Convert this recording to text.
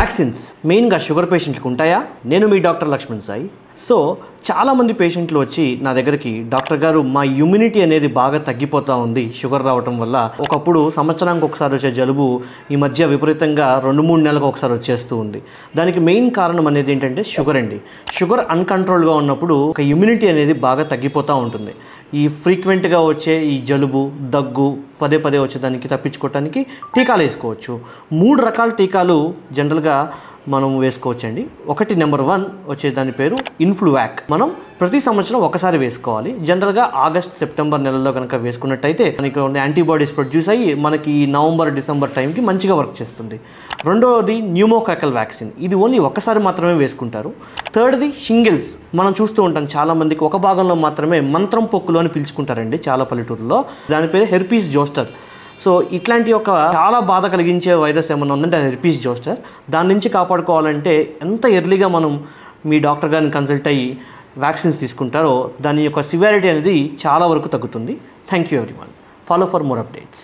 Vaccines మెయిన్గా sugar పేషెంట్లకు ఉంటాయా? నేను మీ డాక్టర్ లక్ష్మణ్ సాయి. సో చాలామంది పేషెంట్లు వచ్చి నా దగ్గరికి, డాక్టర్ గారు మా ఇమ్యూనిటీ అనేది బాగా తగ్గిపోతూ ఉంది షుగర్ రావటం వల్ల. ఒకప్పుడు సంవత్సరానికి ఒకసారి వచ్చే జలుబు ఈ మధ్య విపరీతంగా 2-3 నెలలకు ఒకసారి వచ్చేస్తూ ఉంది. దానికి మెయిన్ కారణం అనేది ఏంటంటే షుగర్ అండి. షుగర్ అన్కంట్రోల్గా ఉన్నప్పుడు ఒక ఇమ్యూనిటీ అనేది బాగా తగ్గిపోతూ ఉంటుంది. ఈ ఫ్రీక్వెంట్గా వచ్చే ఈ జలుబు, దగ్గు పదే పదే వచ్చేదానికి తప్పించుకోవటానికి టీకాలు వేసుకోవచ్చు. 3 రకాల టీకాలు జనరల్గా మనం వేసుకోవచ్చండి. ఒకటి నెంబర్ 1 వచ్చే దాని పేరు ఇన్ఫ్లువాక్. మనం ప్రతి సంవత్సరం ఒకసారి వేసుకోవాలి. జనరల్గా ఆగస్ట్, సెప్టెంబర్ నెలల్లో కనుక వేసుకున్నట్టయితే మనకి యాంటీబాడీస్ ప్రొడ్యూస్ అయ్యి మనకి నవంబర్, డిసెంబర్ టైంకి మంచిగా వర్క్ చేస్తుంది. రెండవది న్యూమోకాకల్ వ్యాక్సిన్. ఇది ఓన్లీ ఒకసారి మాత్రమే వేసుకుంటారు. థర్డ్ది షింగిల్స్. మనం చూస్తూ ఉంటాం చాలామందికి ఒక భాగంలో మాత్రమే మంత్రం పొక్కులు అని పిలుచుకుంటారండి చాలా పల్లెటూరులో. దాని పేరు హెర్పీస్ జోస్టర్. సో ఇట్లాంటి ఒక చాలా బాధ కలిగించే వైరస్ ఏమన్నా ఉందంటే అది హెర్పీస్ జోస్టర్. దాని నుంచి కాపాడుకోవాలంటే ఎంత ఎర్లీగా మనం మీ డాక్టర్ గారిని కన్సల్ట్ అయ్యి వ్యాక్సిన్స్ తీసుకుంటారో దాని యొక్క సివియారిటీ అనేది చాలా వరకు తగ్గుతుంది. Thank you everyone. Follow for more updates.